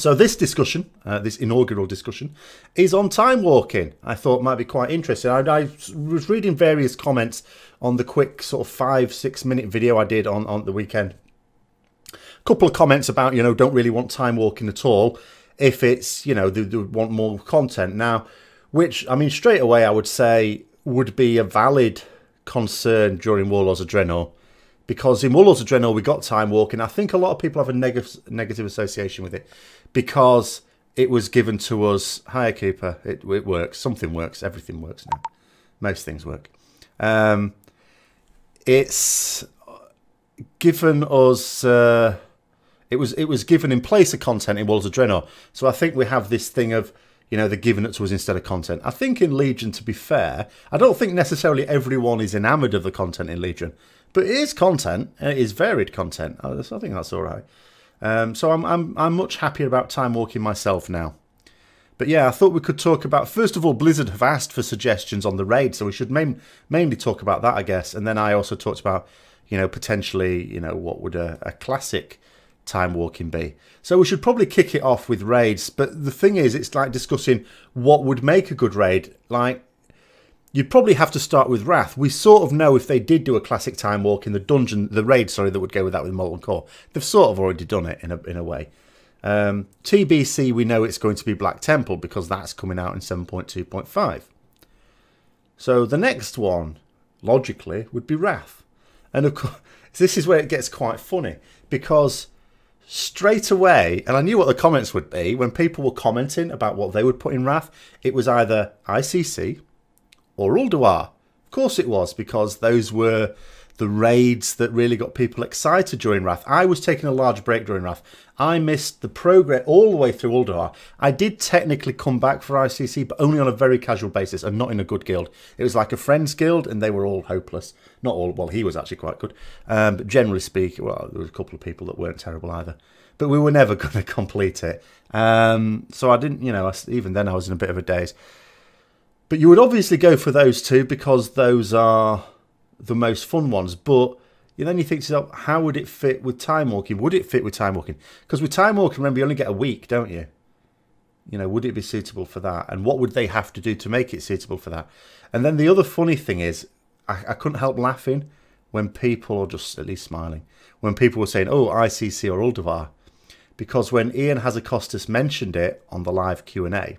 So this discussion, this inaugural discussion, is on time walking. I thought might be quite interesting. I was reading various comments on the quick sort of 5-6 minute video I did on the weekend. A couple of comments about, you know, don't really want time walking at all if it's, you know, they want more content. Now, which, I mean, straight away I would say would be a valid concern during Warlords of Draenor. Because in Warlords of Draenor we got time walking. I think a lot of people have a negative association with it. Because it was given to us. Hiya, Cooper. It works. Something works. Everything works now. Most things work. It's given us. It was given in place of content in Warlords of Draenor. So I think we have this thing of, you know, they're giving it to us instead of content. I think in Legion, to be fair, I don't think necessarily everyone is enamoured of the content in Legion, but it is content. And it is varied content. So I think that's all right. So I'm much happier about time walking myself now. But yeah, I thought we could talk about, first of all, Blizzard have asked for suggestions on the raid, so we should mainly talk about that, I guess. And then I also talked about, you know, potentially, you know, what would a classic time walking be. So we should probably kick it off with raids. But the thing is, it's like discussing what would make a good raid. Like, you'd probably have to start with Wrath. We sort of know if they did do a classic time walk in the raid, sorry, that would go with that with Molten Core. They've sort of already done it in a way. TBC, we know it's going to be Black Temple because that's coming out in 7.2.5. So the next one, logically, would be Wrath. And of course, this is where it gets quite funny because straight away, and I knew what the comments would be, when people were commenting about what they would put in Wrath, it was either ICC or Ulduar. Of course it was, because those were the raids that really got people excited during Wrath. I was taking a large break during Wrath. I missed the progress all the way through Ulduar. I did technically come back for ICC, but only on a very casual basis and not in a good guild. It was like a friends guild, and they were all hopeless. Not all, well, he was actually quite good. But generally speaking, well, there was a couple of people that weren't terrible either. But we were never going to complete it. So I didn't, you know, even then I was in a bit of a daze. But you would obviously go for those two because those are the most fun ones. But then you think to yourself, how would it fit with time walking? Would it fit with time walking? Because with time walking, remember, you only get a week, don't you? You know, would it be suitable for that? And what would they have to do to make it suitable for that? And then the other funny thing is, I couldn't help laughing when people, or just at least smiling, when people were saying, oh, ICC or Ulduar. Because when Ian Hazakostas mentioned it on the live Q&A,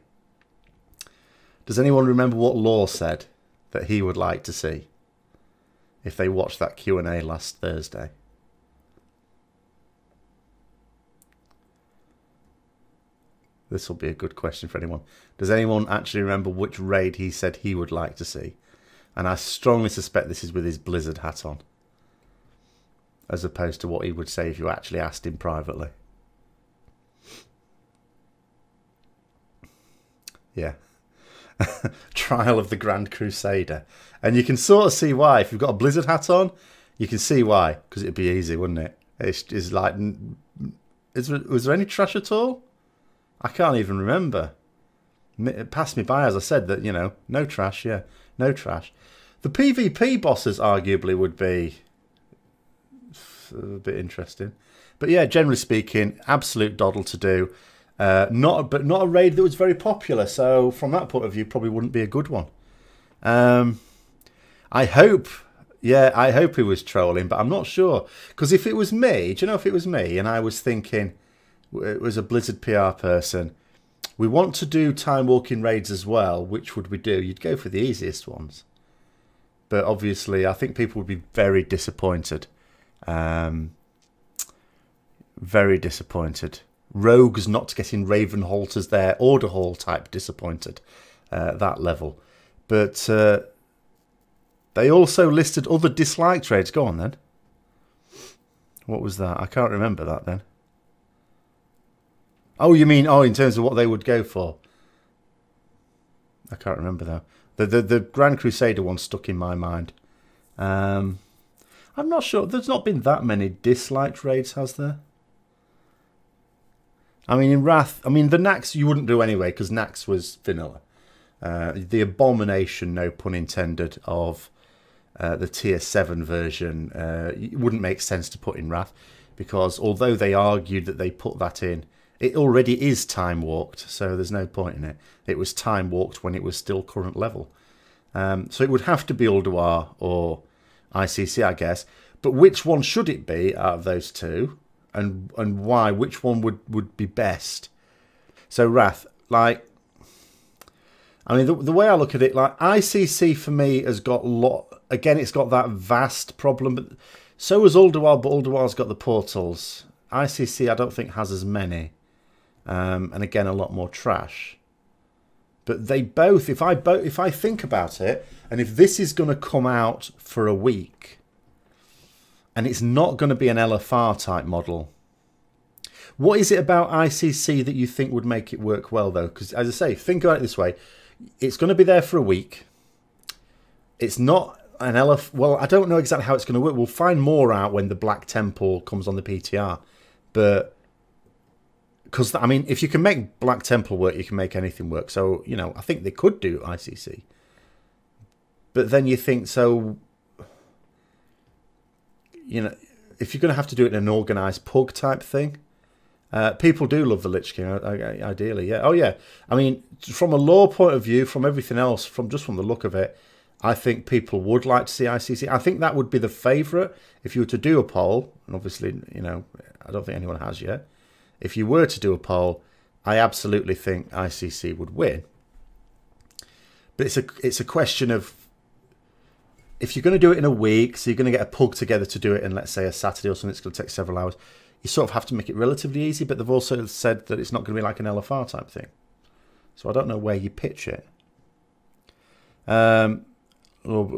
does anyone remember what Law said that he would like to see if they watched that Q&A last Thursday? This will be a good question for anyone. Does anyone actually remember which raid he said he would like to see? And I strongly suspect this is with his Blizzard hat on, as opposed to what he would say if you actually asked him privately. Yeah. Trial of the Grand Crusader. And you can sort of see why. If you've got a Blizzard hat on, you can see why. Because it'd be easy, wouldn't it? It's like... was there any trash at all? I can't even remember. It passed me by as I said that, you know, no trash, yeah. No trash. The PvP bosses arguably would be a bit interesting. But yeah, generally speaking, absolute doddle to do. Not a raid that was very popular, so from that point of view, probably wouldn't be a good one. I hope he was trolling, but I'm not sure. Because if it was me, do you know, if it was me and I was thinking, it was a Blizzard PR person, we want to do time walking raids as well, which would we do? You'd go for the easiest ones. But obviously, I think people would be very disappointed. Very disappointed. Rogues not getting Ravenholt as their Order Hall type disappointed that level. But they also listed other dislike trades. Go on then. What was that? I can't remember that then. Oh, you mean, oh, in terms of what they would go for? I can't remember though. The Grand Crusader one stuck in my mind. I'm not sure. There's not been that many disliked raids, has there? I mean, in Wrath, I mean, the Nax you wouldn't do anyway, because Nax was vanilla. The abomination, no pun intended, of the tier 7 version, it wouldn't make sense to put in Wrath, because although they argued that they put that in It already is time walked, so there's no point in it. It was time walked when it was still current level. So it would have to be Ulduar or ICC, I guess. But which one should it be out of those two? And why? Which one would be best? So Wrath, like, I mean, the way I look at it, like, ICC for me has got again, it's got that vast problem, but so has Ulduar, but Ulduar's got the portals. ICC, I don't think has as many, and again, a lot more trash. But they both, if I think about it, and if this is going to come out for a week, and it's not going to be an LFR type model, what is it about ICC that you think would make it work well, though? Because, as I say, think about it this way. It's going to be there for a week. It's not an LF... Well, I don't know exactly how it's going to work. We'll find more out when the Black Temple comes on the PTR. But... Because, I mean, if you can make Black Temple work, you can make anything work. So, you know, I think they could do ICC. But then you think, so... You know, if you're going to have to do it in an organised pug type thing... people do love the Lich King, ideally, yeah. Oh, yeah. I mean, from a lore point of view, from everything else, from the look of it, I think people would like to see ICC. I think that would be the favourite if you were to do a poll. And obviously, you know, I don't think anyone has yet. If you were to do a poll, I absolutely think ICC would win. But it's a question of, if you're going to do it in a week, so you're going to get a pug together to do it in, let's say, a Saturday or something, it's going to take several hours. You sort of have to make it relatively easy, but they've also said that it's not going to be like an LFR type thing. So I don't know where you pitch it.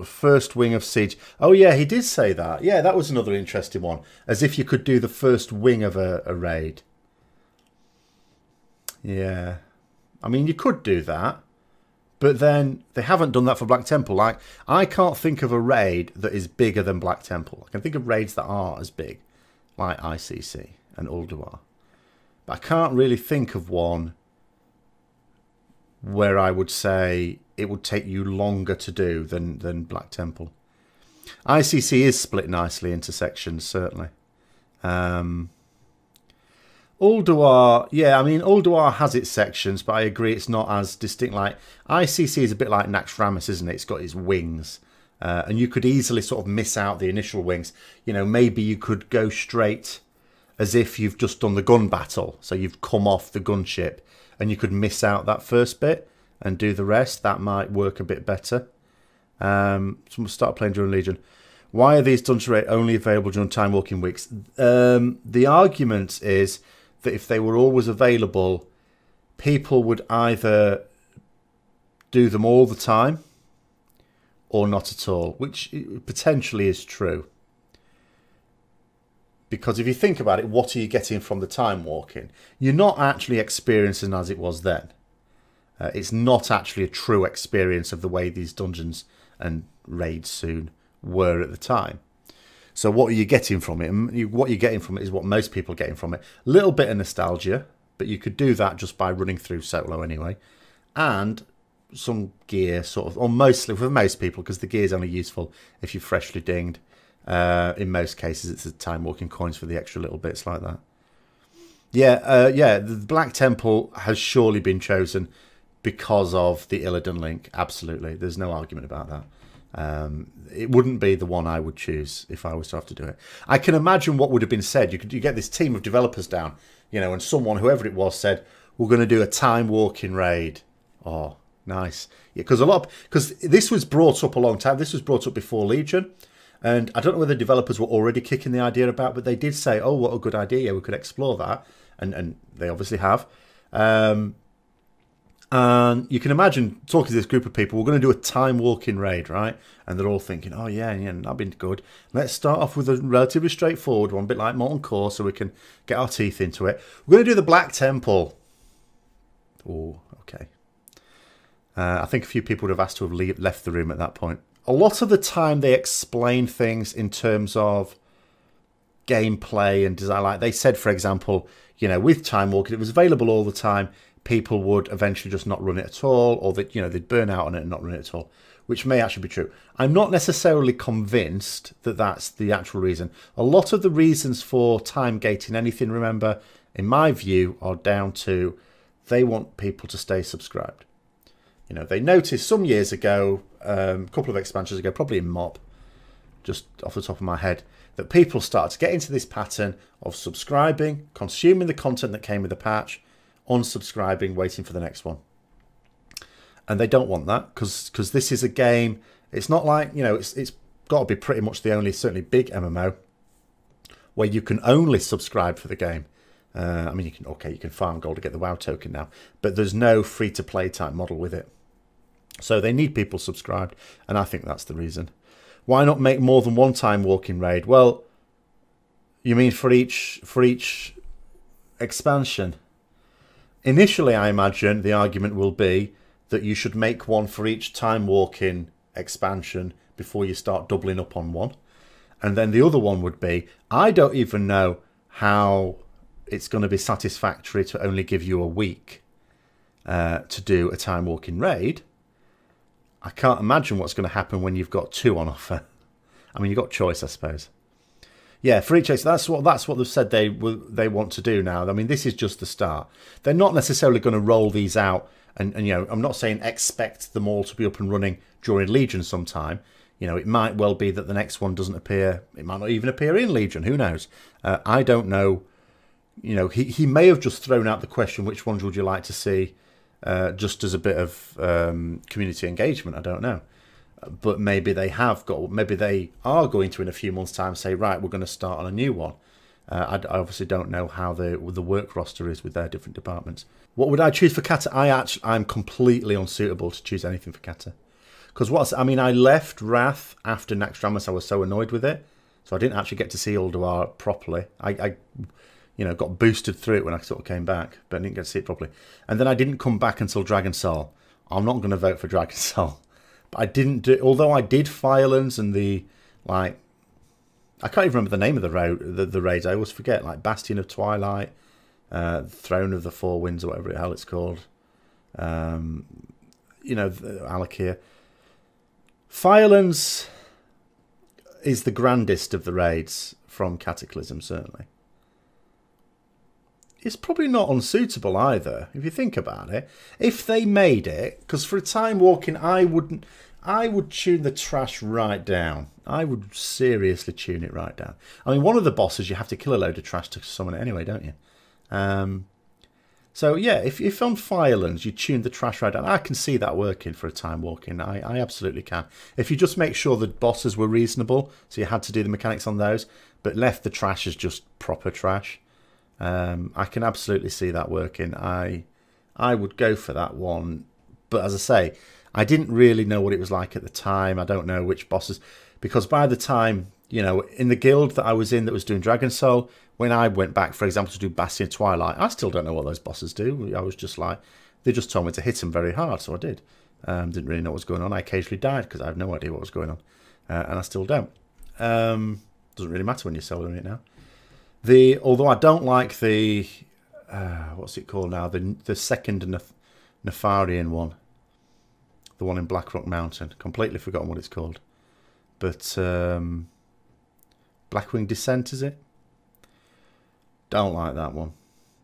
First wing of Siege. Oh, yeah, he did say that. Yeah, that was another interesting one. As if you could do the first wing of a raid. Yeah. I mean, you could do that. But then they haven't done that for Black Temple. Like, I can't think of a raid that is bigger than Black Temple. I can think of raids that are as big, like ICC and Ulduar. But I can't really think of one where I would say it would take you longer to do than Black Temple. ICC is split nicely into sections, certainly. Ulduar, yeah, I mean, Ulduar has its sections, but I agree it's not as distinct. Like, ICC is a bit like Naxxramas, isn't it? It's got its wings. And you could easily sort of miss out the initial wings. You know, maybe you could go straight as if you've just done the gun battle. So you've come off the gunship and you could miss out that first bit and do the rest. That might work a bit better. So we'll start playing during Legion. Why are these dungeon raids only available during time walking weeks? The argument is that if they were always available, people would either do them all the time or not at all, which potentially is true. Because if you think about it, what are you getting from the time walking? You're not actually experiencing as it was then. It's not actually a true experience of the way these dungeons and raids soon were at the time. So what are you getting from it? And what you're getting from it is what most people are getting from it. A little bit of nostalgia, but you could do that just by running through solo anyway. And some gear, sort of, or mostly for most people, because the gear is only useful if you're freshly dinged. In most cases, it's the time walking coins for the extra little bits like that. Yeah, yeah, the Black Temple has surely been chosen because of the Illidan link. Absolutely, there's no argument about that. It wouldn't be the one I would choose if I was to have to do it. I can imagine what would have been said. You get this team of developers down, you know, and someone, whoever it was, said, we're going to do a time walking raid. Oh, nice. Yeah, because this was brought up a long time. This was brought up before Legion. And I don't know whether developers were already kicking the idea about, but they did say, oh, what a good idea. Yeah, we could explore that. And they obviously have. And you can imagine talking to this group of people, we're going to do a time walking raid, right? And they're all thinking, oh, yeah, that'd be good. Let's start off with a relatively straightforward one, a bit like Molten Core, so we can get our teeth into it. We're going to do the Black Temple. Oh, okay. I think a few people would have asked to have left the room at that point. A lot of the time they explain things in terms of gameplay and design. Like they said, for example, you know, with Time Walking, it was available all the time. People would eventually just not run it at all, or that, you know, they'd burn out on it and not run it at all, which may actually be true. I'm not necessarily convinced that that's the actual reason. A lot of the reasons for time gating anything, remember, in my view, are down to they want people to stay subscribed. You know, they noticed some years ago, a couple of expansions ago, probably in MOP, just off the top of my head, that people started to get into this pattern of subscribing, consuming the content that came with the patch, unsubscribing, waiting for the next one. And they don't want that because this is a game. It's not like, you know, it's got to be pretty much the only, certainly big MMO where you can only subscribe for the game. I mean, you can farm gold to get the WoW token now, but there's no free-to-play type model with it. So they need people subscribed, and I think that's the reason. Why not make more than one time walking raid? Well, you mean for each expansion? Initially, I imagine the argument will be that you should make one for each time walking expansion before you start doubling up on one. And then the other one would be, I don't even know how it's going to be satisfactory to only give you a week to do a time walking raid. I can't imagine what's going to happen when you've got two on offer. I mean, you've got choice, I suppose. Yeah, for each case, that's what they've said they want to do now. I mean, this is just the start. They're not necessarily going to roll these out, and you know, I'm not saying expect them all to be up and running during Legion sometime. You know, it might well be that the next one doesn't appear. It might not even appear in Legion. Who knows? I don't know. You know, he may have just thrown out the question, which ones would you like to see, just as a bit of community engagement. I don't know. But maybe they have got, maybe they are going to in a few months' time say, right, we're going to start on a new one. I obviously don't know how the work roster is with their different departments. What would I choose for Cata? I'm completely unsuitable to choose anything for Cata. Because I mean, I left Wrath after Naxxramas. I was so annoyed with it, so I didn't actually get to see Ulduar properly. I you know, got boosted through it when I sort of came back, but I didn't get to see it properly. And then I didn't come back until Dragon Soul. I'm not going to vote for Dragon Soul. But I didn't do, although I did Firelands and the, like, I can't even remember the name of the raids. I always forget, like Bastion of Twilight, Throne of the Four Winds, or whatever the hell it's called. You know, Alakir. Firelands is the grandest of the raids from Cataclysm, certainly. It's probably not unsuitable either, if you think about it. If they made it, because for a time walking, I would tune the trash right down. I would seriously tune it right down. I mean, one of the bosses, you have to kill a load of trash to summon it anyway, don't you? So yeah, if on Firelands you tune the trash right down, I can see that working for a time walking. I absolutely can. If you just make sure the bosses were reasonable, so you had to do the mechanics on those, but left the trash as just proper trash. I can absolutely see that working. I would go for that one. But as I say, I didn't really know what it was like at the time. I don't know which bosses. Because by the time, you know, in the guild that I was in that was doing Dragon Soul, when I went back, for example, to do Bastion Twilight, I still don't know what those bosses do. I was just like, they just told me to hit them very hard, so I did. Didn't really know what was going on. I occasionally died because I have no idea what was going on. And I still don't. Doesn't really matter when you're soloing it now. Although I don't like the what's it called now? The second Nefarian one, the one in Blackrock Mountain. Completely forgotten what it's called, but Blackwing Descent, is it? Don't like that one.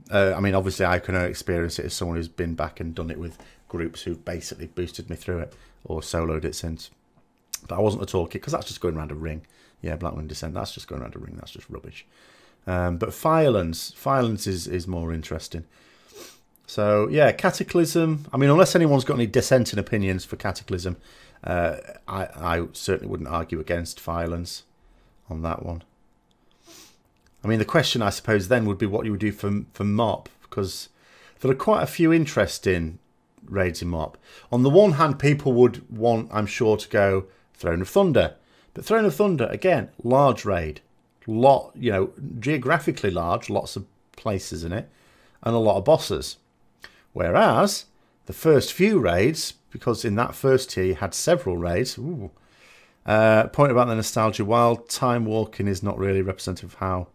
I mean, obviously, I can experience it as someone who's been back and done it with groups who've basically boosted me through it or soloed it since. But I wasn't a toolkit because that's just going around a ring. Yeah, Blackwing Descent. That's just going around a ring. That's just rubbish. But Firelands is more interesting. So yeah, Cataclysm. I mean, unless anyone's got any dissenting opinions for Cataclysm, I certainly wouldn't argue against Firelands on that one. I mean, the question I suppose then would be what you would do for MOP, because there are quite a few interesting raids in MOP. On the one hand, people would want, I'm sure, to go Throne of Thunder, but Throne of Thunder again, large raid. Lot, you know, geographically large, lots of places in it, and a lot of bosses. Whereas the first few raids, because in that first tier you had several raids. Point about the nostalgia. While time walking is not really representative of how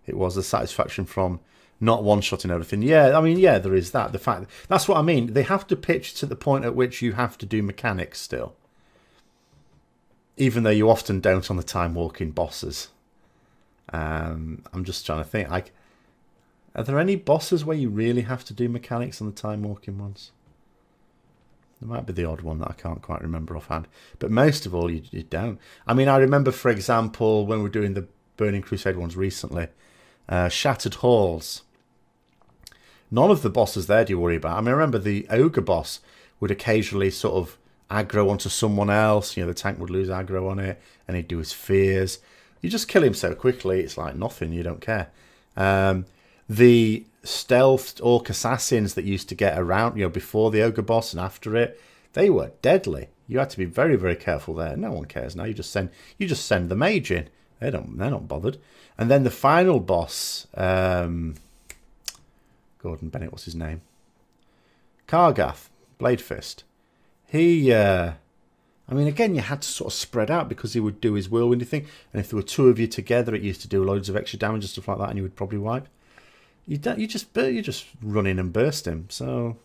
it was, the satisfaction from not one-shotting everything. Yeah, I mean, yeah, there is that. The fact that's what I mean. They have to pitch to the point at which you have to do mechanics still, even though you often don't on the time walking bosses. I'm just trying to think. Are there any bosses where you really have to do mechanics on the time walking ones? There might be the odd one that I can't quite remember offhand. But most of all, you don't. I mean, I remember, for example, when we were doing the Burning Crusade ones recently, Shattered Halls. None of the bosses there do you worry about. I mean, I remember the Ogre boss would occasionally sort of aggro onto someone else. You know, the tank would lose aggro on it, and he'd do his fears. You just kill him so quickly, it's like nothing. You don't care. The stealthed orc assassins that used to get around, you know, before the Ogre boss and after it, they were deadly. You had to be very, very careful there. No one cares now. You just send the mage in. They're not bothered. And then the final boss, Gordon Bennett, what's his name? Kargath, Blade Fist. He, I mean, again, you had to sort of spread out because he would do his whirlwindy thing. And if there were two of you together, it used to do loads of extra damage and stuff like that, and you would probably wipe. You just run in and burst him. So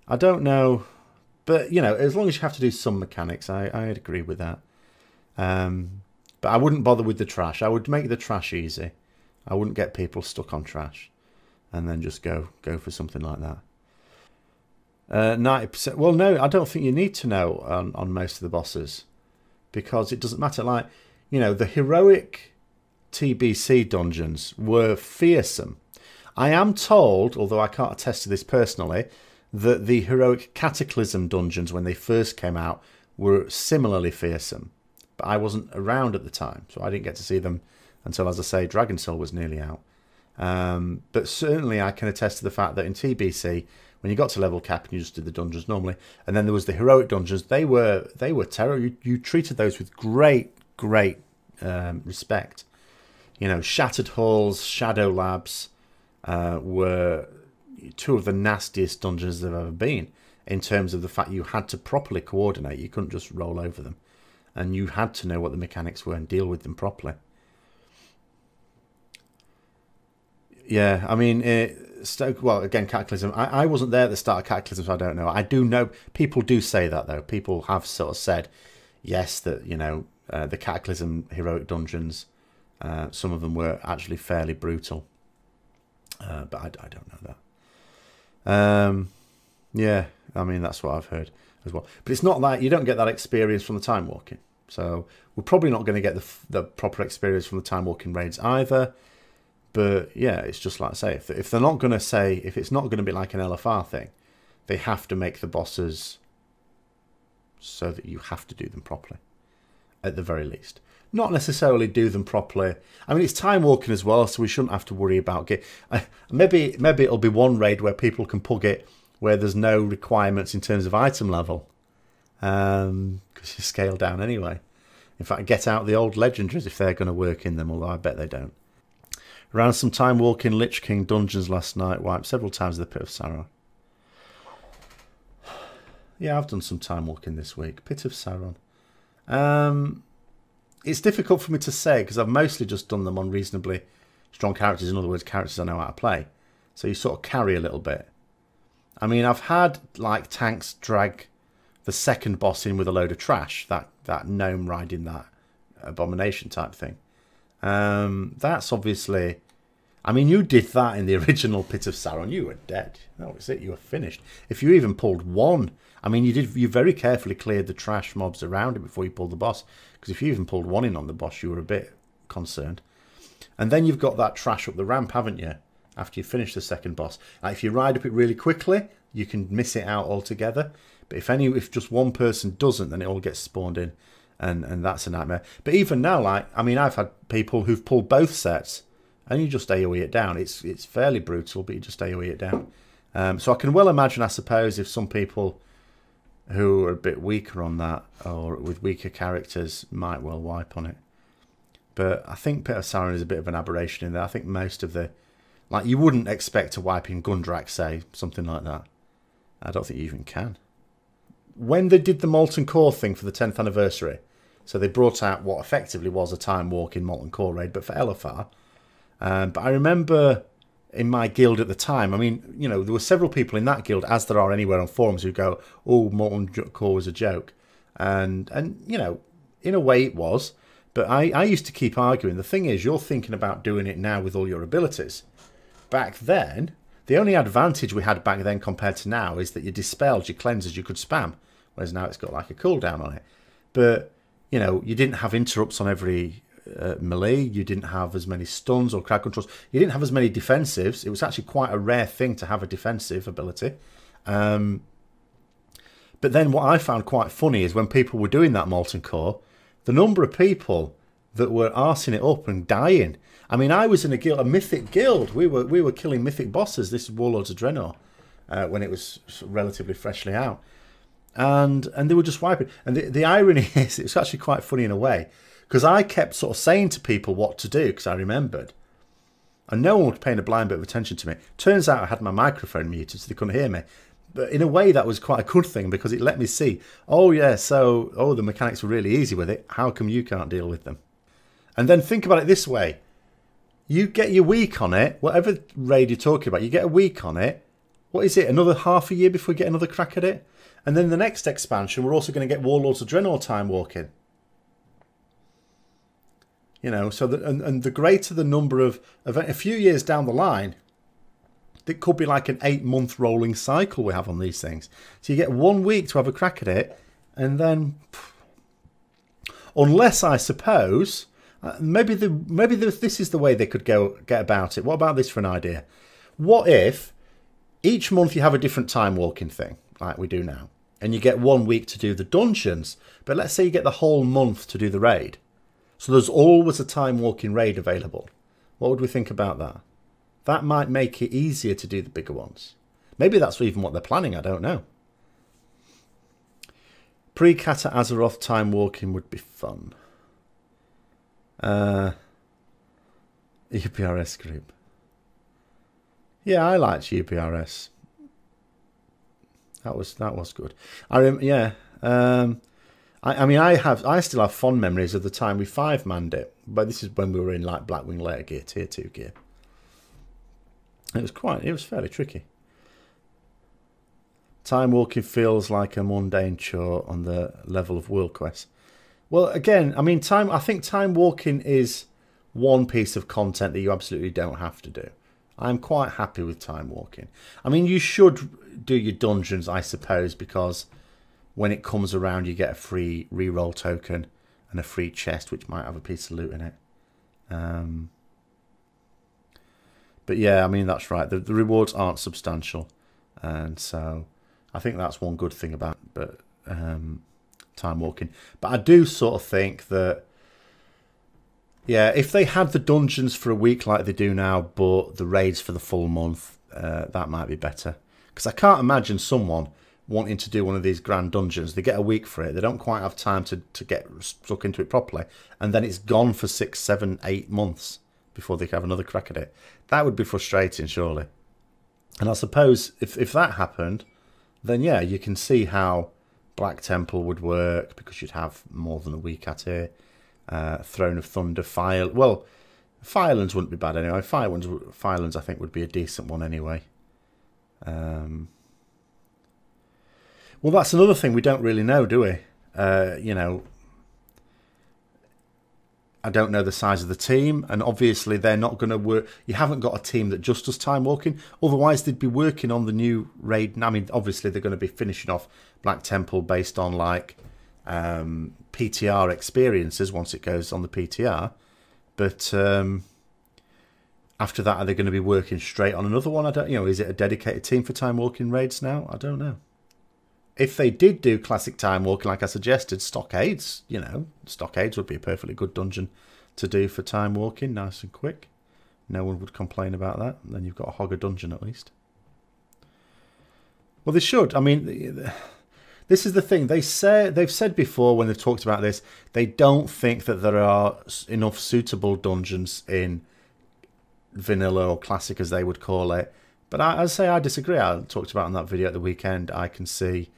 I don't know, but you know, as long as you have to do some mechanics, I'd agree with that. But I wouldn't bother with the trash. I would make the trash easy. I wouldn't get people stuck on trash, and then just go for something like that. 90%. Well, no, I don't think you need to know on most of the bosses, because it doesn't matter. Like, you know, the heroic TBC dungeons were fearsome. I am told, although I can't attest to this personally, that the heroic Cataclysm dungeons, when they first came out, were similarly fearsome. But I wasn't around at the time, so I didn't get to see them until, as I say, Dragon Soul was nearly out. But certainly I can attest to the fact that in TBC, when you got to level cap and you just did the dungeons normally, and then there was the heroic dungeons, they were terrible. You treated those with great respect. You know, Shattered Halls, Shadow Labs were two of the nastiest dungeons there have ever been, in terms of the fact you had to properly coordinate. You couldn't just roll over them, and you had to know what the mechanics were and deal with them properly. Yeah, I mean, well, again, Cataclysm. I wasn't there at the start of Cataclysm, so I don't know. I do know, people do say that, though. People have sort of said, yes, that, you know, the Cataclysm heroic dungeons, some of them were actually fairly brutal. But I don't know that. Yeah, I mean, that's what I've heard as well. But it's not that you don't get that experience from the time walking. So we're probably not going to get the proper experience from the time walking raids either. But yeah, it's just like I say, if they're not going to say, if it's not going to be like an LFR thing, they have to make the bosses so that you have to do them properly, at the very least. Not necessarily do them properly. I mean, it's time walking as well, so we shouldn't have to worry about it. Maybe it'll be one raid where people can pug it where there's no requirements in terms of item level, because you scale down anyway. In fact, get out the old legendaries if they're going to work in them, although I bet they don't. Ran some time walking Lich King dungeons last night. Wiped several times the Pit of Sauron. Yeah, I've done some time walking this week. Pit of Sauron. It's difficult for me to say because I've mostly just done them on reasonably strong characters. In other words, characters I know how to play. So you sort of carry a little bit. I mean, I've had like tanks drag the second boss in with a load of trash. That gnome riding that abomination type thing. That's obviously, I mean, you did that in the original Pit of Sauron. You were dead. That was it. You were finished. If you even pulled one, I mean, you very carefully cleared the trash mobs around it before you pulled the boss. Because if you even pulled one in on the boss, you were a bit concerned. And then you've got that trash up the ramp, haven't you? After you finish the second boss. Like, if you ride up it really quickly, you can miss it out altogether. But if just one person doesn't, then it all gets spawned in. And that's a nightmare. But even now, like, I mean, I've had people who've pulled both sets, and you just AoE it down. It's fairly brutal, but you just AoE it down. So I can well imagine, I suppose, if some people who are a bit weaker on that, or with weaker characters, might well wipe on it. But I think Pit of Sauron is a bit of an aberration in there. I think most of the, like, you wouldn't expect to wipe in Gundrak, say, something like that. I don't think you even can. When they did the Molten Core thing for the 10th anniversary, so they brought out what effectively was a time walk in Molten Core raid, but for LFR. But I remember in my guild at the time, I mean, you know, there were several people in that guild, as there are anywhere on forums, who go, oh, Molten Core was a joke. And you know, in a way it was. But I used to keep arguing. The thing is, you're thinking about doing it now with all your abilities. back then, the only advantage we had back then compared to now is that your dispels, your cleansers, you could spam, whereas now it's got like a cooldown on it. But, you know, you didn't have interrupts on every melee, you didn't have as many stuns or crowd controls, you didn't have as many defensives. It was actually quite a rare thing to have a defensive ability. But then what I found quite funny is when people were doing that Molten Core, the number of people that were arsing it up and dying. I mean, I was in a guild, a mythic guild. We were killing mythic bosses. This is Warlords of Draenor, when it was relatively freshly out, and they were just wiping. And the irony is, it's actually quite funny in a way, because I kept sort of saying to people what to do because I remembered, and no one was paying a blind bit of attention to me. Turns out I had my microphone muted, so they couldn't hear me. But in a way, that was quite a good thing because it let me see. Oh yeah, so the mechanics were really easy with it. How come you can't deal with them? And then think about it this way. You get your week on it, whatever raid you're talking about, you get a week on it. What is it, another half a year before we get another crack at it? And then the next expansion, we're also going to get Warlords of Draenor Timewalking. You know, so and the greater the number of a few years down the line, it could be like an 8-month rolling cycle we have on these things. So you get 1 week to have a crack at it, and then, unless I suppose... Maybe this is the way they could get about it. What about this for an idea? What if each month you have a different time walking thing, like we do now, and you get 1 week to do the dungeons, but let's say you get the whole month to do the raid. So there's always a time walking raid available. What would we think about that? That might make it easier to do the bigger ones. Maybe that's even what they're planning, I don't know. Pre-Kata Azeroth time walking would be fun. UPRS group. Yeah, I liked UPRS. That was good. I mean, I still have fond memories of the time we 5-manned it, but this is when we were in like Blackwing layer gear, tier 2 gear. It was fairly tricky. Time walking feels like a mundane chore on the level of world quest. Well, again, I mean, I think time walking is one piece of content that you absolutely don't have to do. I'm quite happy with time walking. I mean, you should do your dungeons, I suppose, because when it comes around, you get a free reroll token and a free chest, which might have a piece of loot in it. But yeah, I mean, that's right. The rewards aren't substantial. And so I think that's one good thing about it. Time walking, but I do sort of think that, yeah, if they had the dungeons for a week like they do now, but the raids for the full month, that might be better, because I can't imagine someone wanting to do one of these grand dungeons. They get a week for it, they don't quite have time to get stuck into it properly, and then it's gone for 6, 7, 8 months before they can have another crack at it. That would be frustrating, surely. And I suppose if that happened, then yeah, you can see how Black Temple would work, because you'd have more than a week at it. Throne of Thunder, well, Firelands wouldn't be bad anyway. Firelands I think would be a decent one anyway. Well, that's another thing we don't really know, do we? You know, I don't know the size of the team, and obviously they're not going to work. You haven't got a team that just does time walking, otherwise they'd be working on the new raid. I mean, obviously they're going to be finishing off Black Temple based on like PTR experiences once it goes on the PTR, but after that, are they going to be working straight on another one? I don't, you know, is it a dedicated team for time walking raids now? I don't know. If they did do classic time walking, like I suggested, Stockades, you know, Stockades would be a perfectly good dungeon to do for time walking, nice and quick. No one would complain about that. Then you've got a hog a dungeon at least. Well, they should. I mean, this is the thing. They've said before when they've talked about this, they don't think that there are enough suitable dungeons in vanilla or classic, as they would call it. But I say I disagree. I talked about in that video at the weekend. I can see,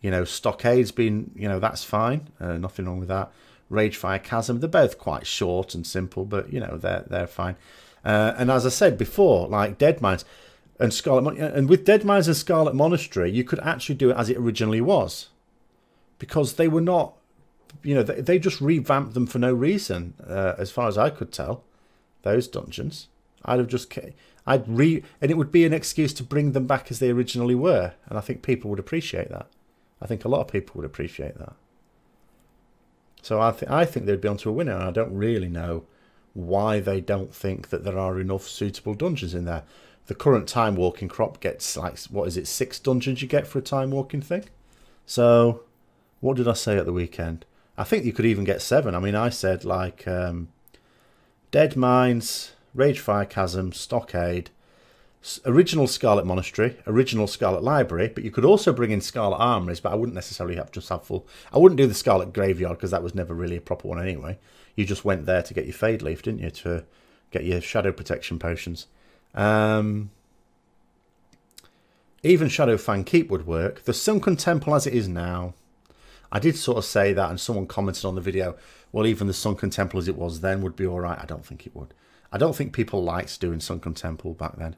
you know, Stockades being, you know, that's fine. Nothing wrong with that. Ragefire Chasm, they're both quite short and simple, but, you know, they're fine. And as I said before, like Deadmines and Scarlet, and with Deadmines and Scarlet Monastery, you could actually do it as it originally was, because they were not, you know, they just revamped them for no reason, as far as I could tell, those dungeons. I'd have just... and it would be an excuse to bring them back as they originally were. And I think people would appreciate that. I think a lot of people would appreciate that. So I think they'd be onto a winner. And I don't really know why they don't think that there are enough suitable dungeons in there. The current time walking crop gets like, what is it, 6 dungeons you get for a time walking thing? So what did I say at the weekend? I think you could even get 7. I mean, I said like Dead Mines, Ragefire Chasm, Stockade, original Scarlet Monastery, original Scarlet Library, but you could also bring in Scarlet Armories, but I wouldn't necessarily have full... I wouldn't do the Scarlet Graveyard because that was never really a proper one anyway. You just went there to get your Fade Leaf, didn't you, to get your Shadow Protection Potions. Even Shadow Fang Keep would work. The Sunken Temple as it is now, I did sort of say that, and someone commented on the video, well, even the Sunken Temple as it was then would be alright. I don't think it would. I don't think people liked doing Sunken Temple back then.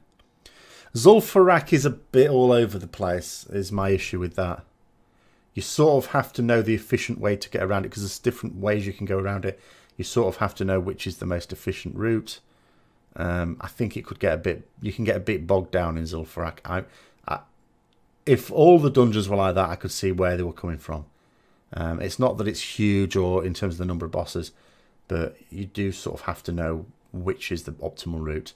Zul'Farrak is a bit all over the place, is my issue with that. You sort of have to know the efficient way to get around it, because there's different ways you can go around it. You sort of have to know which is the most efficient route. I think it could get a bit... You can get a bit bogged down in Zul'Farrak. If all the dungeons were like that, I could see where they were coming from. It's not that it's huge or in terms of the number of bosses, but you do sort of have to know which is the optimal route.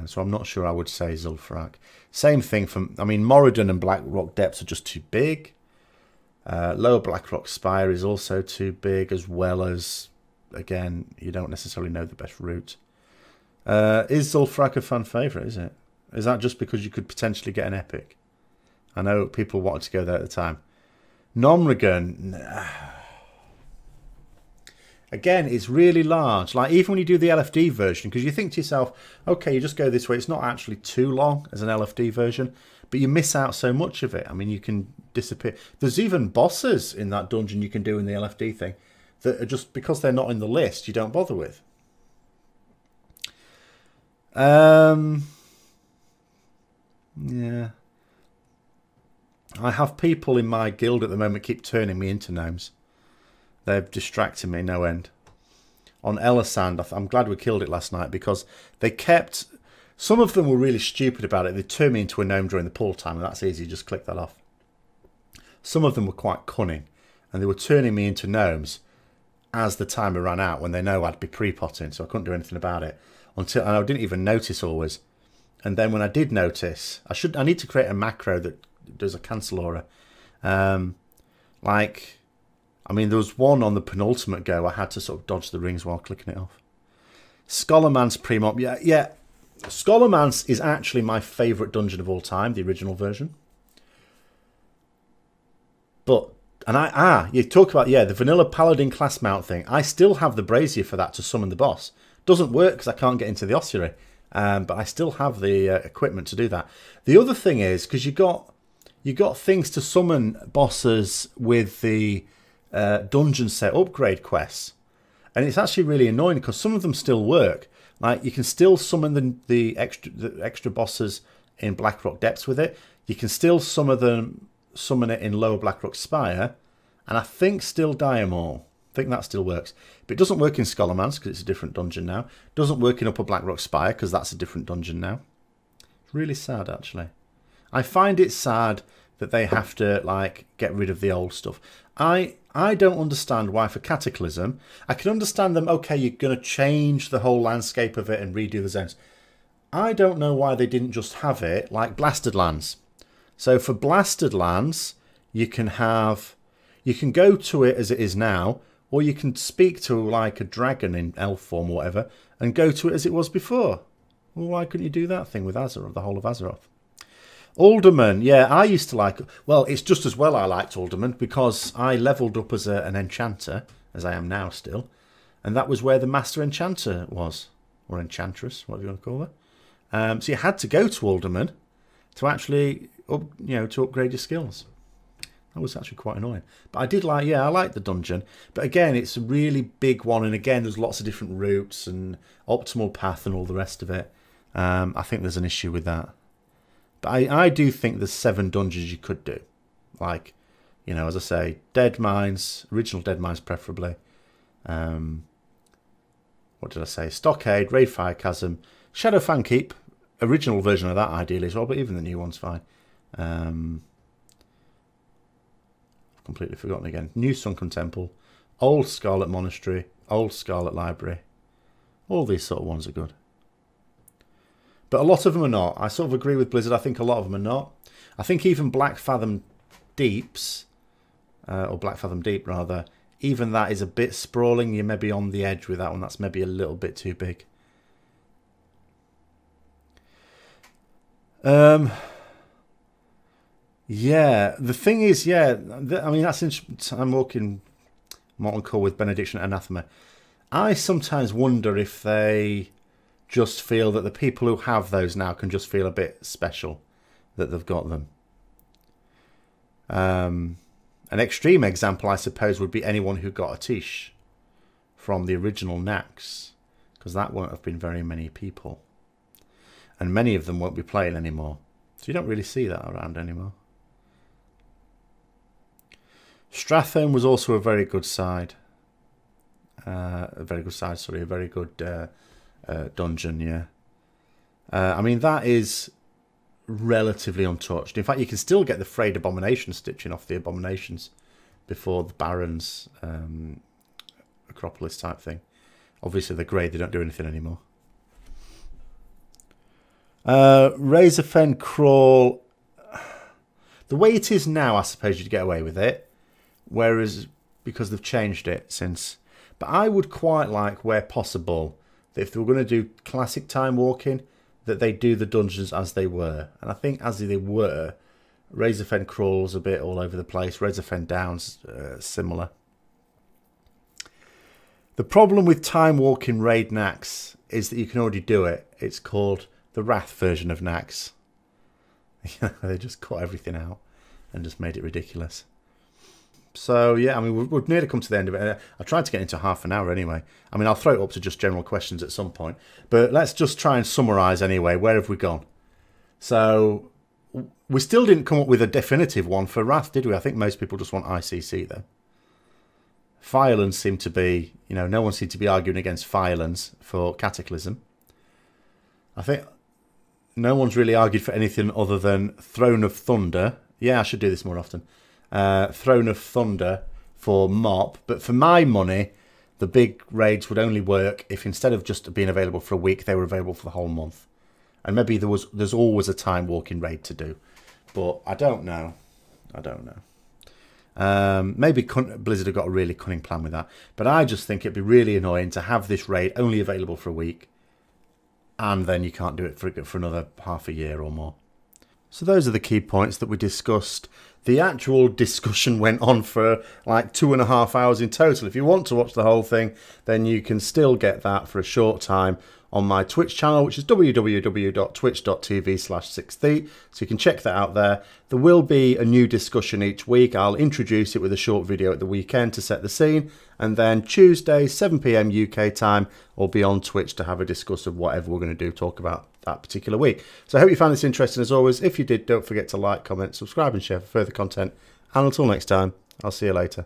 So I'm not sure I would say Zul'Farrak. Same thing from... I mean, Moradin and Blackrock Depths are just too big. Lower Blackrock Spire is also too big, as well as, again, you don't necessarily know the best route. Is Zul'Farrak a fan favourite, is it? Is that just because you could potentially get an epic? I know people wanted to go there at the time. Nomrigan... Again, it's really large. Like, even when you do the LFD version, because you think to yourself, okay, you just go this way. It's not actually too long as an LFD version, but you miss out so much of it. I mean, you can disappear. There's even bosses in that dungeon you can do in the LFD thing that are just, because they're not in the list, you don't bother with. Yeah. I have people in my guild at the moment keep turning me into gnomes. They're distracting me no end. On Elisand, I'm glad we killed it last night, because they kept... Some of them were really stupid about it. They turned me into a gnome during the pull time, and that's easy. Just click that off. Some of them were quite cunning, and they were turning me into gnomes as the timer ran out, when they know I'd be pre-potting, so I couldn't do anything about it. And I didn't even notice always. And then when I did notice, I need to create a macro that does a cancel aura. I mean, there was one on the penultimate go. I had to sort of dodge the rings while clicking it off. Scholarman's Premop. Yeah. Scholarman's is actually my favourite dungeon of all time, the original version. But, you talk about, the vanilla Paladin class mount thing. I still have the brazier for that to summon the boss. Doesn't work because I can't get into the ossuary. But I still have the equipment to do that. The other thing is, because you got things to summon bosses with the... dungeon set upgrade quests, and it's actually really annoying because some of them still work. Like, you can still summon the extra bosses in Blackrock Depths with it. You can still summon it in Lower Blackrock Spire, and I think still dye them all. I think that still works, but it doesn't work in Scholarman's because it's a different dungeon now. It doesn't work in Upper Blackrock Spire because that's a different dungeon now. It's really sad, actually. I find it sad that they have to, like, get rid of the old stuff. I don't understand why for Cataclysm, I can understand them, okay, you're going to change the whole landscape of it and redo the zones. I don't know why they didn't just have it like Blasted Lands. So for Blasted Lands, you can go to it as it is now, or you can speak to like a dragon in elf form or whatever, and go to it as it was before. Well, why couldn't you do that thing with Azeroth, the whole of Azeroth? Alderman, yeah, I used to like... Well, it's just as well I liked Alderman, because I levelled up as an enchanter, as I am now still, and that was where the Master Enchanter was, or Enchantress, whatever you want to call her. So you had to go to Alderman to actually, to upgrade your skills. That was actually quite annoying. But I did like, I liked the dungeon. But again, it's a really big one, and again, there's lots of different routes and optimal path and all the rest of it. I think there's an issue with that. But I do think there's 7 dungeons you could do. Like, as I say, Dead Mines, original Dead Mines preferably. What did I say? Stockade, Ragefire Chasm, Shadowfang Keep, original version of that ideally as well, but even the new one's fine. I've completely forgotten again. New Sunken Temple, Old Scarlet Monastery, Old Scarlet Library. All these sort of ones are good. But a lot of them are not. I sort of agree with Blizzard. I think a lot of them are not. I think even Black Fathom Deeps, or Black Fathom Deep rather, even that is a bit sprawling. You're maybe on the edge with that one. That's maybe a little bit too big. Yeah, the thing is, yeah, I mean, that's interesting. I'm walking Molten Core with Benediction Anathema. I sometimes wonder if they just feel that the people who have those now can just feel a bit special that they've got them. An extreme example, I suppose, would be anyone who got a Tish from the original Nax, because that won't have been very many people. And many of them won't be playing anymore. So you don't really see that around anymore. Strathern was also a very good side. A very good dungeon, yeah. I mean, that is relatively untouched. In fact, you can still get the Frayed Abomination stitching off the Abominations before the Barons Acropolis type thing. Obviously, they're grey, they don't do anything anymore. Razorfen Crawl. The way it is now, I suppose you'd get away with it. Whereas, because they've changed it since. But I would quite like, where possible, that if they were going to do classic time walking, that they do the dungeons as they were. And I think as they were, Razorfen Crawl's a bit all over the place. Razorfen Down's similar. The problem with time walking raid Nax is that you can already do it. It's called the Wrath version of Nax. They just cut everything out and just made it ridiculous. So, yeah, I mean, we've nearly come to the end of it. I tried to get into half an hour anyway. I mean, I'll throw it up to just general questions at some point. But let's just try and summarise anyway. Where have we gone? So, we still didn't come up with a definitive one for Wrath, did we? I think most people just want ICC, though. Firelands seem to be, you know, no one seemed to be arguing against Firelands for Cataclysm. I think no one's really argued for anything other than Throne of Thunder. Yeah, I should do this more often. Throne of Thunder for MOP, but for my money, the big raids would only work if instead of just being available for a week, they were available for the whole month. And maybe there's always a time walking raid to do, but I don't know. Maybe Blizzard have got a really cunning plan with that, but I just think it'd be really annoying to have this raid only available for a week, and then you can't do it for another half a year or more. So those are the key points that we discussed. The actual discussion went on for like 2.5 hours in total. If you want to watch the whole thing, then you can still get that for a short time on my Twitch channel, which is www.twitch.tv/6Thete. So you can check that out there. There will be a new discussion each week. I'll introduce it with a short video at the weekend to set the scene. And then Tuesday, 7 PM UK time, I'll be on Twitch to have a discuss of whatever we're going to do, talk about that particular week. So I hope you found this interesting as always. If you did, don't forget to like, comment, subscribe and share for further content. And until next time, I'll see you later.